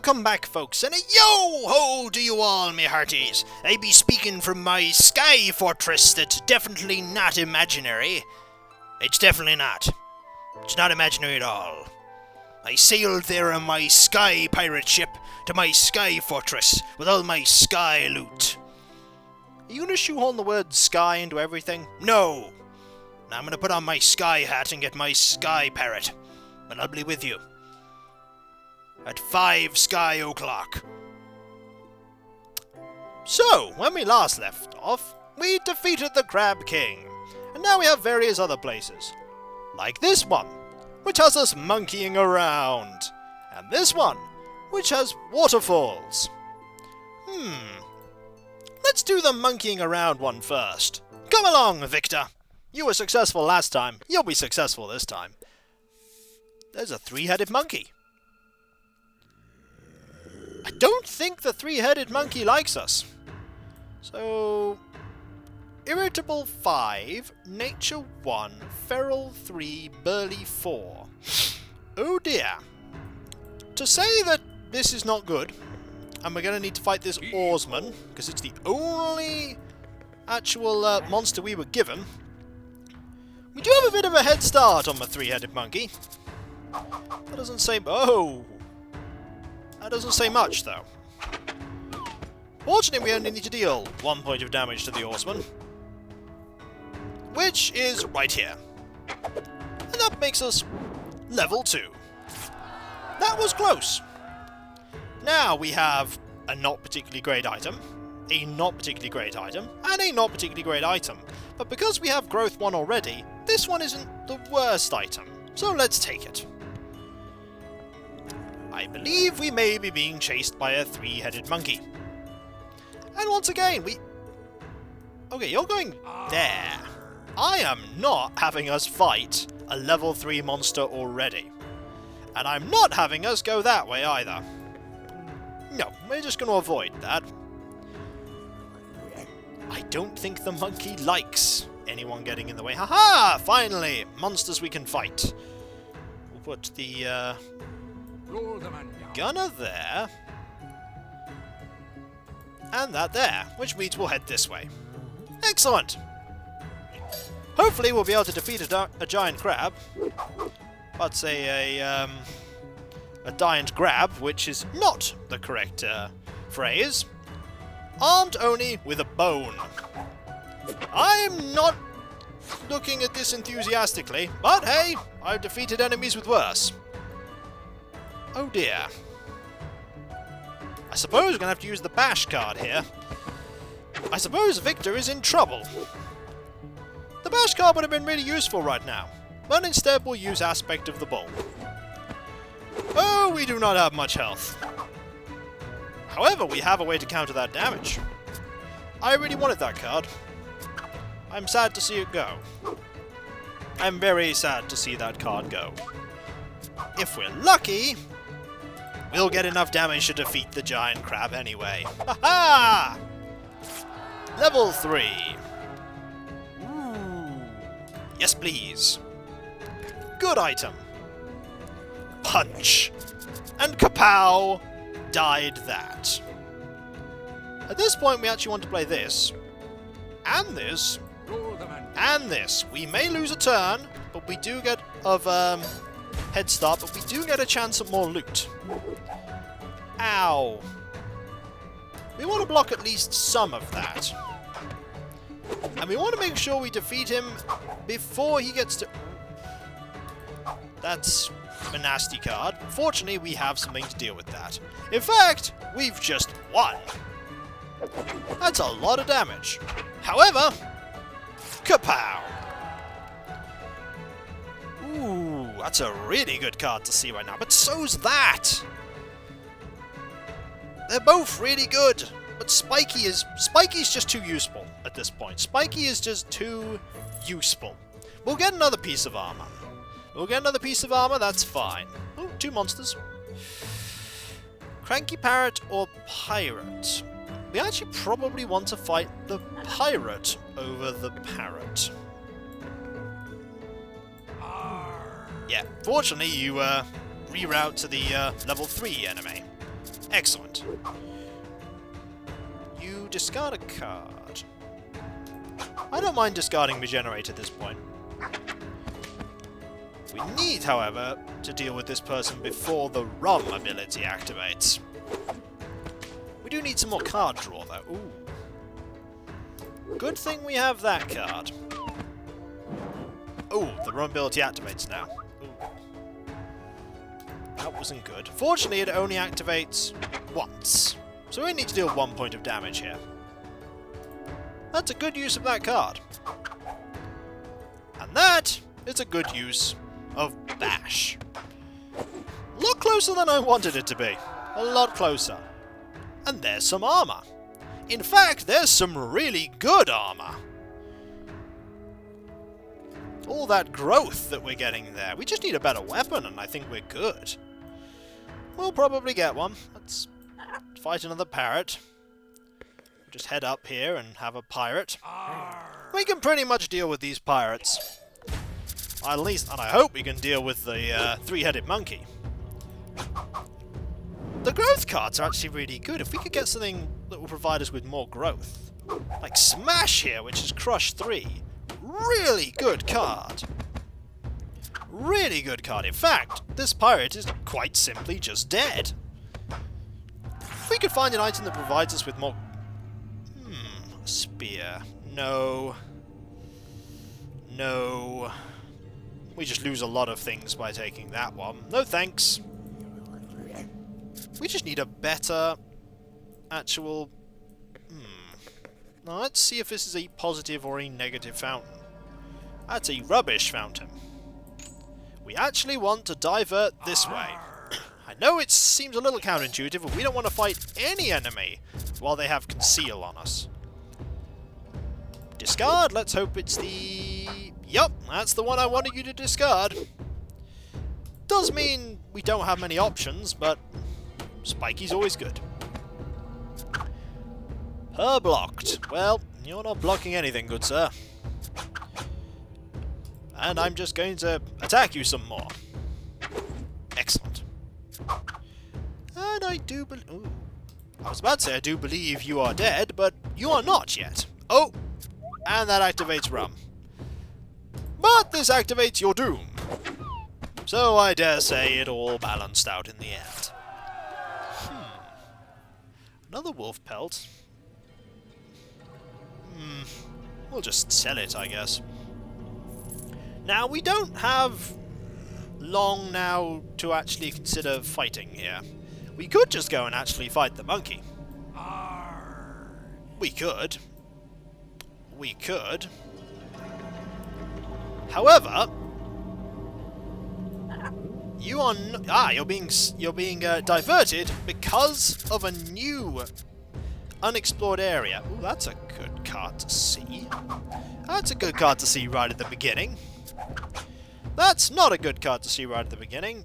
Welcome back, folks, and a yo-ho to you all, me hearties. I be speaking from my sky fortress that's definitely not imaginary. It's definitely not. It's not imaginary at all. I sailed there on my sky pirate ship to my sky fortress with all my sky loot. Are you gonna shoehorn the word sky into everything? No! Now I'm gonna put on my sky hat and get my sky parrot, and I'll be with you at 5 sky o'clock. So, when we last left off, we defeated the Crab King, and now we have various other places, like this one, which has us monkeying around, and this one, which has waterfalls. Let's do the monkeying around one first. Come along, Victor. You were successful last time, you'll be successful this time. There's a 3-headed monkey. I don't think the 3-headed monkey likes us. So, irritable 5, nature 1, feral 3, burly 4. Oh dear. To say that this is not good, and we're going to need to fight this oarsman, because it's the only actual monster we were given, we do have a bit of a head start on the 3-headed monkey. That doesn't say... Oh! That doesn't say much, though. Fortunately, we only need to deal 1 point of damage to the oarsman, which is right here. And that makes us level 2. That was close. Now we have a not particularly great item, a not particularly great item, and a not particularly great item. But because we have growth 1 already, this one isn't the worst item. So let's take it. I believe we may be being chased by a 3-headed monkey. And once again, okay, you're going there. I am not having us fight a level 3 monster already. And I'm not having us go that way either. No, we're just going to avoid that. I don't think the monkey likes anyone getting in the way. Haha! Finally! Monsters we can fight. We'll put the gunner there, and that there, which means we'll head this way. Excellent! Hopefully we'll be able to defeat a giant crab. I'd say a giant grab, which is not the correct phrase. Armed only with a bone. I'm not looking at this enthusiastically, but hey, I've defeated enemies with worse. Oh dear. I suppose we're going to have to use the bash card here. I suppose Victor is in trouble. The bash card would have been really useful right now, but instead we'll use Aspect of the Bull. Oh, we do not have much health. However, we have a way to counter that damage. I really wanted that card. I'm sad to see it go. I'm very sad to see that card go. If we're lucky, we'll get enough damage to defeat the giant crab anyway. Ha-ha! Level 3. Ooh. Yes, please. Good item. Punch. And kapow! Died that. At this point, we actually want to play this. And this. And this. We may lose a turn, but we do get head start, but we do get a chance at more loot. Ow. We want to block at least some of that. And we want to make sure we defeat him before he gets to... That's a nasty card. Fortunately, we have something to deal with that. In fact, we've just won. That's a lot of damage. However, kapow! Ooh, that's a really good card to see right now, but so's that! They're both really good, but Spiky's just too useful at this point. Spiky is just too useful. We'll get another piece of armor. That's fine. Oh, 2 monsters. Cranky Parrot or Pirate? We actually probably want to fight the Pirate over the Parrot. Arr. 'Arr. Yeah, fortunately you reroute to the level 3 enemy. 'Cause if we get the Parrot, we can actually get a chance at more loot. And we want to make sure we defeat him before he gets to... That's a lot of damage. However, kapow! Ooh, that's a really good card to see right now, but so's that! They're both really good, but Spiky's just too useful at this point. Spiky is just too useful. We'll get another piece of armor. We'll get another piece of armor. That's fine. Excellent. You discard a card. I don't mind discarding Regenerate at this point. We need, however, to deal with this person before the Rum ability activates. We do need some more card draw, though. Ooh. Good thing we have that card. Ooh, the Rum ability activates now. Ooh. That wasn't good. Fortunately, it only activates once. So we need to deal 1 point of damage here. That's a good use of that card. And that is a good use of Bash. A lot closer than I wanted it to be. A lot closer. And there's some armor. In fact, there's some really good armor. All that growth that we're getting there. We just need a better weapon and I think we're good. We'll probably get one. Let's fight another parrot. Just head up here and have a pirate. We can pretty much deal with these pirates. At least, and I hope we can deal with the three-headed monkey. The growth cards are actually really good. If we could get something that will provide us with more growth. Like Smash here, which is Crush 3. Really good card. Really good card. In fact, this pirate is quite simply just dead. If we could find an item that provides us with more... spear. No. No. We just lose a lot of things by taking that one. No thanks. We just need a better actual... Now let's see if this is a positive or a negative fountain. That's a rubbish fountain. We actually want to divert this way. I know it seems a little counterintuitive, but we don't want to fight any enemy while they have Conceal on us. Discard, let's hope it's the... Yup, that's the one I wanted you to discard. Does mean we don't have many options, but Spiky's always good. Her blocked. Well, you're not blocking anything, good sir. And I'm just going to attack you some more. Excellent. And I do believe... I was about to say I do believe you are dead, but you are not yet. Oh! And that activates Rum. But this activates your Doom. So I dare say it all balanced out in the end. Another wolf pelt. We'll just sell it, I guess. Now, we don't have long now to actually consider fighting here. We could just go and actually fight the monkey. We could. We could. However, you are you're being diverted because of a new unexplored area. Ooh, that's a good card to see. That's a good card to see right at the beginning. That's not a good card to see right at the beginning.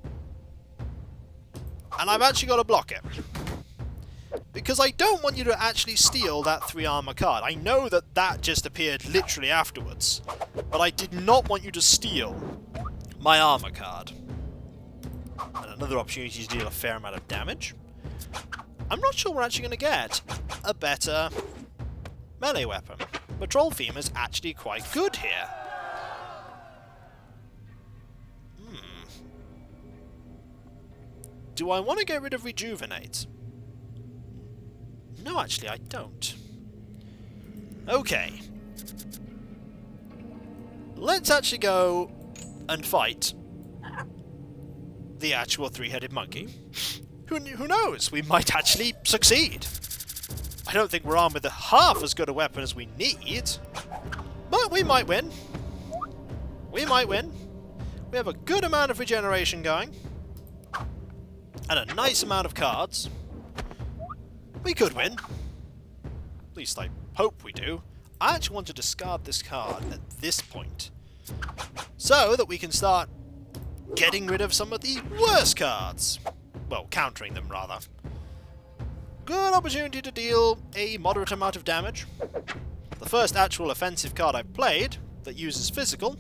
And I've actually got to block it. Because I don't want you to actually steal that 3 armor card. I know that that just appeared literally afterwards. But I did not want you to steal my armor card. And another opportunity to deal a fair amount of damage. I'm not sure we're actually going to get a better melee weapon. But Troll Theme is actually quite good here. Do I want to get rid of Rejuvenate? No, actually, I don't. Okay. Let's actually go and fight the actual 3-headed monkey. Who knows? We might actually succeed. I don't think we're armed with half as good a weapon as we need. But we might win. We might win. We have a good amount of regeneration going. And a nice amount of cards. We could win. At least I hope we do. I actually want to discard this card at this point. So that we can start getting rid of some of the worst cards. Well, countering them, rather. Good opportunity to deal a moderate amount of damage. The first actual offensive card I've played that uses physical.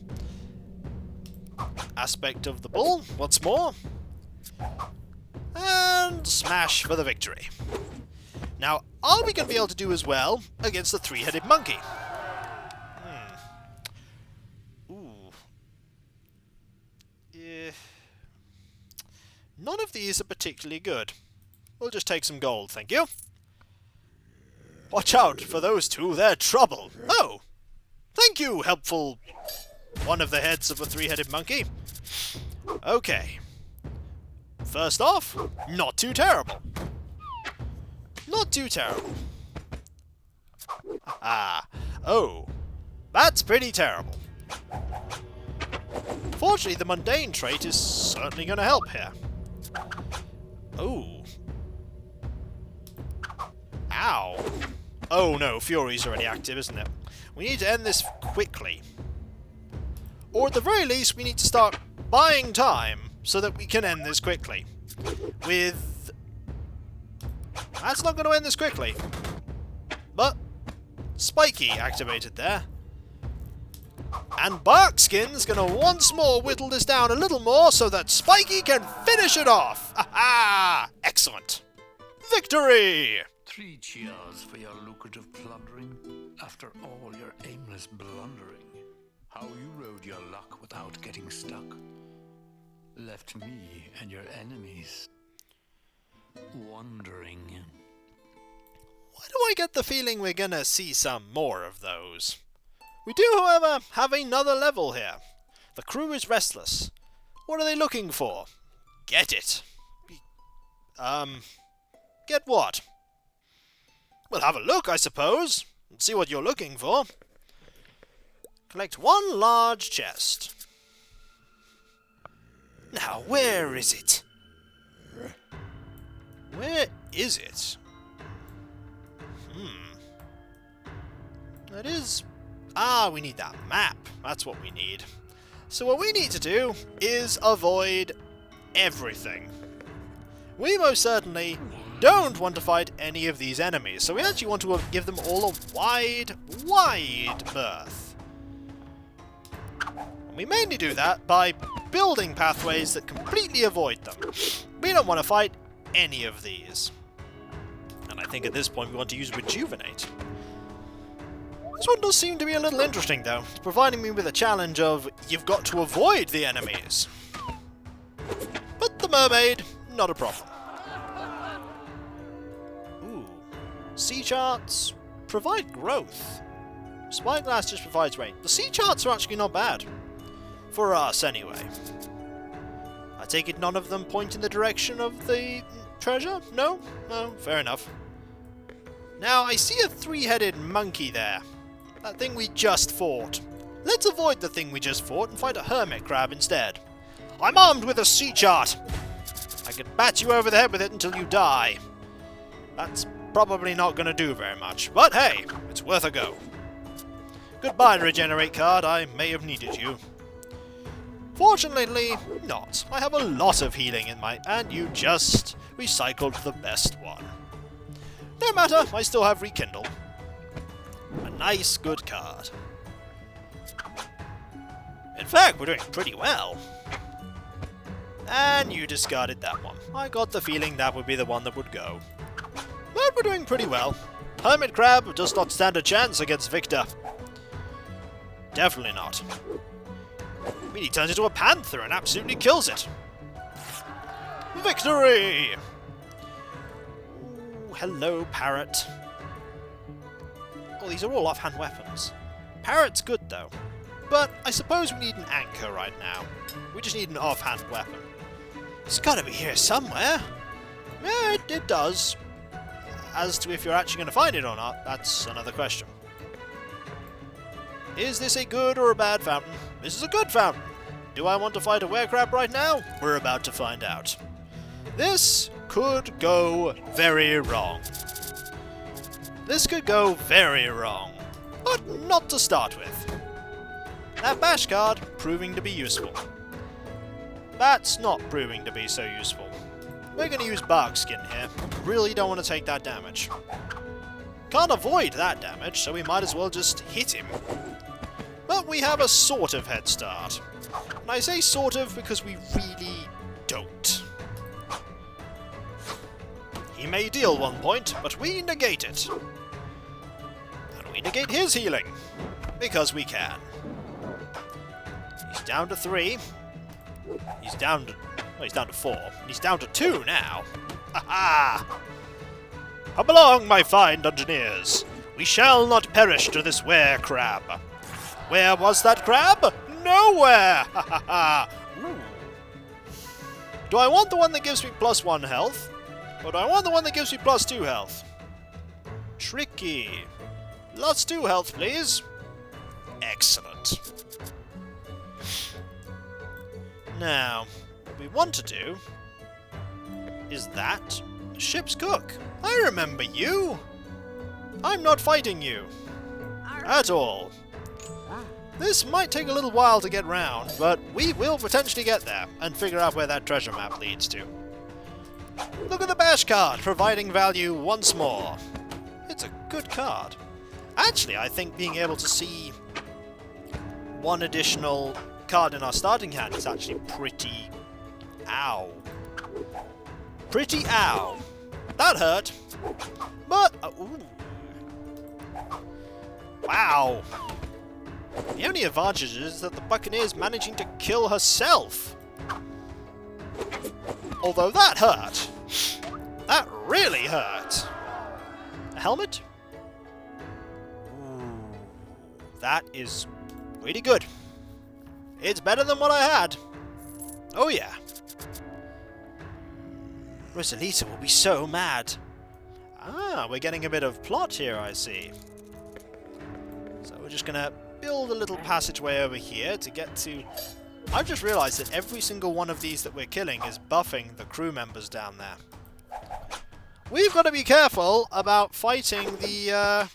Aspect of the Bull, once more. And smash for the victory. Now, are we going to be able to do as well against the three-headed monkey? Ooh. Yeah. None of these are particularly good. We'll just take some gold, thank you. Watch out for those two, they're trouble. Oh! Thank you, helpful one of the heads of a three-headed monkey. Okay. First off, not too terrible. Not too terrible. Ah. Oh. That's pretty terrible. Fortunately, the mundane trait is certainly going to help here. Oh. Ow. Oh no, Fury's already active, isn't it? We need to end this quickly. Or at the very least, we need to start buying time so that we can end this quickly. With... That's not going to end this quickly. But Spiky activated there. And Barkskin's going to once more whittle this down a little more so that Spiky can finish it off. Aha! Excellent. Victory! 3 cheers for your lucrative plundering. After all your aimless blundering. How you rode your luck without getting stuck. Left me and your enemies wondering. Why do I get the feeling we're gonna see some more of those? We do, however, have another level here. The crew is restless. What are they looking for? Get it. Get what? We'll have a look, I suppose, and see what you're looking for. Collect 1 large chest. Now, where is it? Where is it? That is... Ah, we need that map. That's what we need. So what we need to do is avoid everything. We most certainly don't want to fight any of these enemies, so we actually want to give them all a wide, wide berth. And we mainly do that by building pathways that completely avoid them. We don't want to fight any of these. And I think at this point we want to use Rejuvenate. This one does seem to be a little interesting though, providing me with a challenge of you've got to avoid the enemies. But the mermaid, not a problem. Ooh. Sea charts provide growth. Spyglass just provides rain. The sea charts are actually not bad. For us, anyway. I take it none of them point in the direction of the treasure? No? No, fair enough. Now, I see a 3-headed monkey there. That thing we just fought. Let's avoid the thing we just fought and fight a hermit crab instead. I'm armed with a sea chart. I can bat you over the head with it until you die. That's probably not going to do very much, but hey, it's worth a go. Goodbye, Regenerate card. I may have needed you. Fortunately, not. I have a lot of healing in my... And you just recycled the best one. No matter, I still have Rekindle. A nice, good card. In fact, we're doing pretty well. And you discarded that one. I got the feeling that would be the one that would go. But we're doing pretty well. Hermit Crab does not stand a chance against Victor. Definitely not. I mean, he turns into a panther and absolutely kills it. Victory! Ooh, hello, Parrot. Oh, these are all offhand weapons. Parrot's good, though. But I suppose we need an anchor right now. We just need an offhand weapon. It's gotta be here somewhere. Yeah, it does. As to if you're actually going to find it or not, that's another question. Is this a good or a bad fountain? This is a good fountain. Do I want to fight a werecrab right now? We're about to find out. This could go very wrong. This could go very wrong. But not to start with. That bash card proving to be useful. That's not proving to be so useful. We're going to use Barkskin here. Really don't want to take that damage. Can't avoid that damage, so we might as well just hit him. But we have a sort of head start. And I say sort of because we really don't. He may deal 1 point, but we negate it. And we negate his healing, because we can. He's down to 3. He's down to... well, he's down to 4. He's down to 2 now. Ha ha! Come along, my fine dungeoneers. We shall not perish to this were-crab. Where was that crab? Nowhere! Ha ha ha! Do I want the one that gives me +1 health? Or do I want the one that gives me +2 health? Tricky. +2 health, please. Excellent. Now, what we want to do is that ship's cook. I remember you. I'm not fighting you at all. This might take a little while to get round, but we will potentially get there and figure out where that treasure map leads to. Look at the bash card, providing value once more. It's a good card. Actually, I think being able to see one additional card in our starting hand is actually pretty... ow. Pretty ow. That hurt. But... ooh. Wow. The only advantage is that the Buccaneer's managing to kill herself. Although that hurt. That really hurt. A helmet? Ooh, that is pretty good. It's better than what I had. Oh yeah. Rosalita will be so mad. Ah, we're getting a bit of plot here, I see. So we're just gonna build a little passageway over here to get to... I've just realised that every single one of these that we're killing is buffing the crew members down there. We've got to be careful about fighting the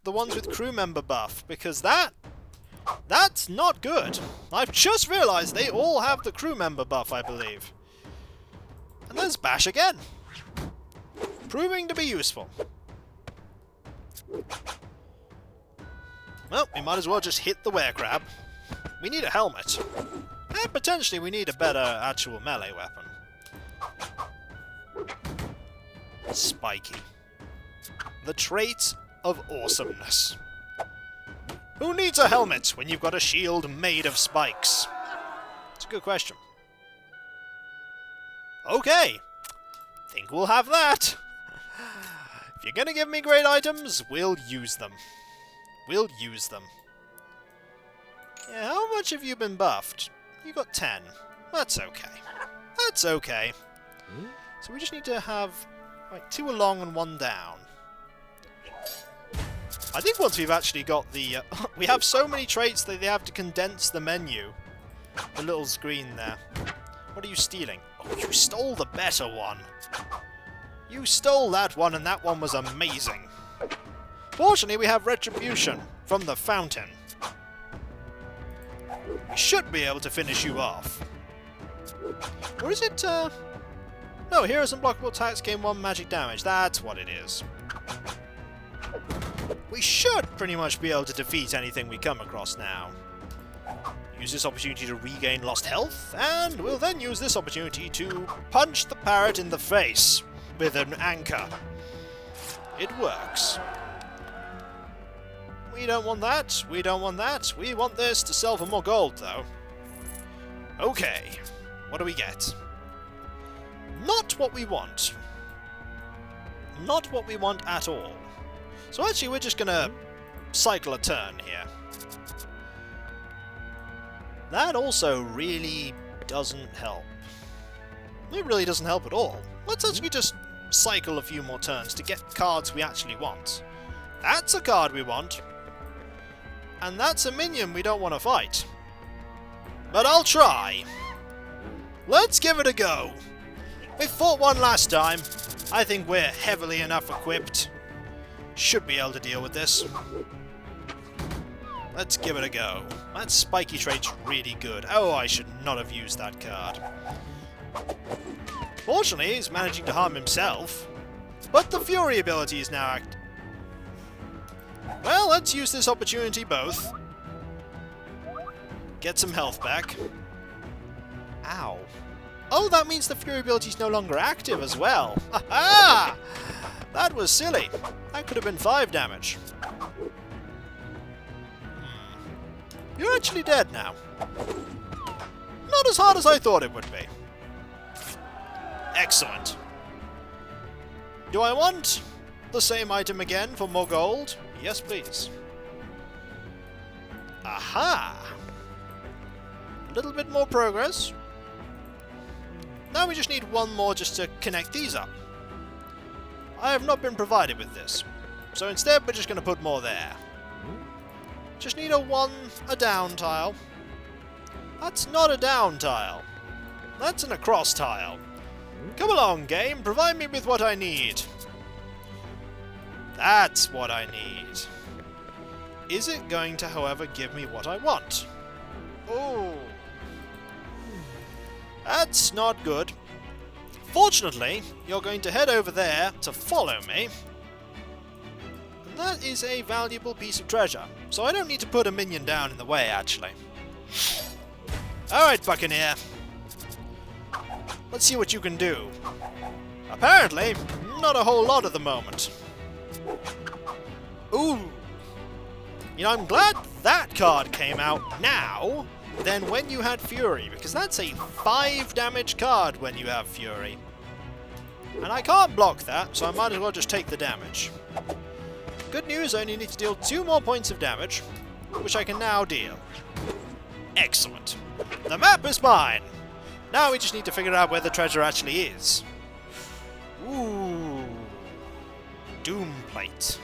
ones with crew member buff, because that's not good. I've just realised they all have the crew member buff, I believe. And there's Bash again. Proving to be useful. Well, we might as well just hit the were-crab. We need a helmet. And potentially we need a better actual melee weapon. Spiky. The trait of awesomeness. Who needs a helmet when you've got a shield made of spikes? It's a good question. Okay. Think we'll have that. If you're gonna give me great items, we'll use them. We'll use them. Yeah, how much have you been buffed? You got 10. That's okay. That's okay. So we just need to have like 2 along and 1 down. I think once we've actually got the... we have so many traits that they have to condense the menu. The little screen there. What are you stealing? Oh, you stole the better one. You stole that one, and that one was amazing. Fortunately, we have Retribution from the fountain. We should be able to finish you off. Or is it, No, heroes and blockable attacks gain 1 magic damage. That's what it is. We should pretty much be able to defeat anything we come across now. Use this opportunity to regain lost health, and we'll then use this opportunity to punch the parrot in the face with an anchor. It works. We don't want that. We don't want that. We want this to sell for more gold, though. Okay. What do we get? Not what we want. Not what we want at all. So actually, we're just gonna cycle a turn here. That also really doesn't help. It really doesn't help at all. Let's actually just cycle a few more turns to get cards we actually want. That's a card we want. And that's a minion we don't want to fight. But I'll try. Let's give it a go. We fought one last time. I think we're heavily enough equipped. Should be able to deal with this. Let's give it a go. That spiky trait's really good. Oh, I should not have used that card. Fortunately, he's managing to harm himself. But the Fury ability is now active. Well, let's use this opportunity both. Get some health back. Ow. Oh, that means the Fury ability is no longer active as well. Ha-ha! That was silly. That could have been 5 damage. You're actually dead now. Not as hard as I thought it would be. Excellent. Do I want the same item again for more gold? Yes, please. Aha! A little bit more progress. Now we just need one more just to connect these up. I have not been provided with this, so instead we're just going to put more there. Just need a down tile. That's not a down tile. That's an across tile. Come along, game, provide me with what I need. That's what I need. Is it going to, however, give me what I want? Oh. That's not good. Fortunately, you're going to head over there to follow me. And that is a valuable piece of treasure. So I don't need to put a minion down in the way, actually. Alright, Buccaneer. Let's see what you can do. Apparently, not a whole lot at the moment. Ooh. You know, I'm glad that card came out now than when you had Fury, because that's a 5 damage card when you have Fury. And I can't block that, so I might as well just take the damage. Good news, I only need to deal 2 more points of damage, which I can now deal. Excellent. The map is mine! Now we just need to figure out where the treasure actually is. Ooh. Doom Plate.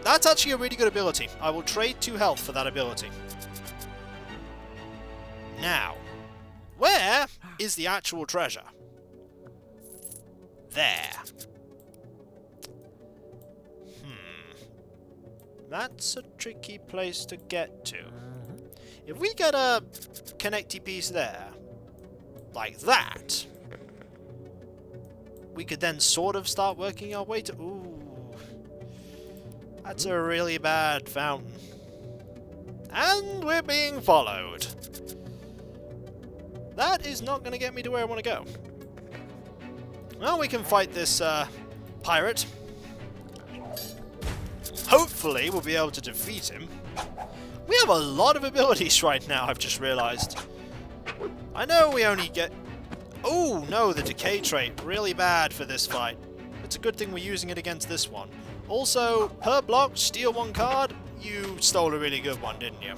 That's actually a really good ability. I will trade 2 health for that ability. Now, where is the actual treasure? There. That's a tricky place to get to. If we get a connecty piece there, like that, we could then sort of start working our way to... Ooh. That's a really bad fountain. And we're being followed. That is not going to get me to where I want to go. Well, we can fight this pirate. Hopefully, we'll be able to defeat him. We have a lot of abilities right now, I've just realized. I know we only get... Oh, no, the decay trait. Really bad for this fight. It's a good thing we're using it against this one. Also, per block, steal 1 card. You stole a really good one, didn't you?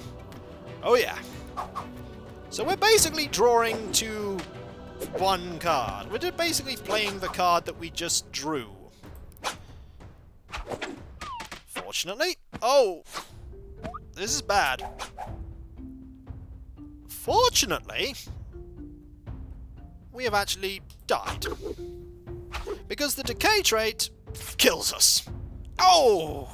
Oh, yeah. So we're basically drawing to 1 card. We're just basically playing the card that we just drew. Fortunately... Oh! This is bad. Fortunately, we have actually died. Because the decay trait kills us. Oh!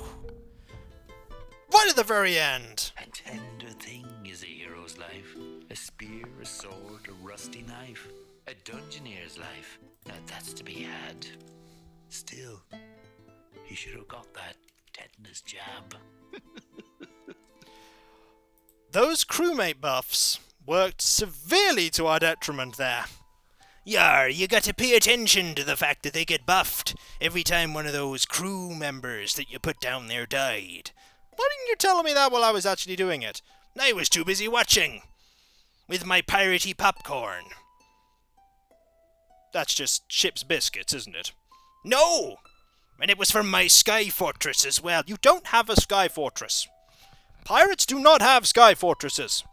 Right at the very end. A tender thing is a hero's life. A spear, a sword, a rusty knife. A dungeoneer's life. Now that's to be had. Still, he should have got that tetanus jab. Those crewmate buffs worked severely to our detriment there. Yar, you got to pay attention to the fact that they get buffed every time one of those crew members that you put down there died. Why didn't you tell me that while I was actually doing it? I was too busy watching. With my piratey popcorn. That's just ship's biscuits, isn't it? No! And it was from my sky fortress as well. You don't have a sky fortress. Pirates do not have sky fortresses.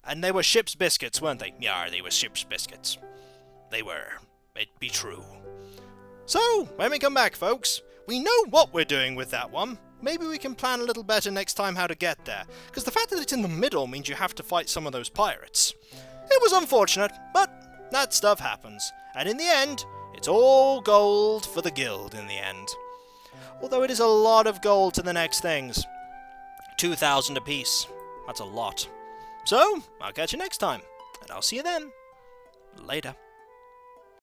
And they were ship's biscuits, weren't they? Yeah, they were ship's biscuits. They were. It'd be true. So, when we come back, folks, we know what we're doing with that one. Maybe we can plan a little better next time how to get there. Because the fact that it's in the middle means you have to fight some of those pirates. It was unfortunate, but that stuff happens. And in the end, it's all gold for the guild in the end. Although it is a lot of gold to the next things. 2,000 apiece. That's a lot. So, I'll catch you next time. And I'll see you then. Later.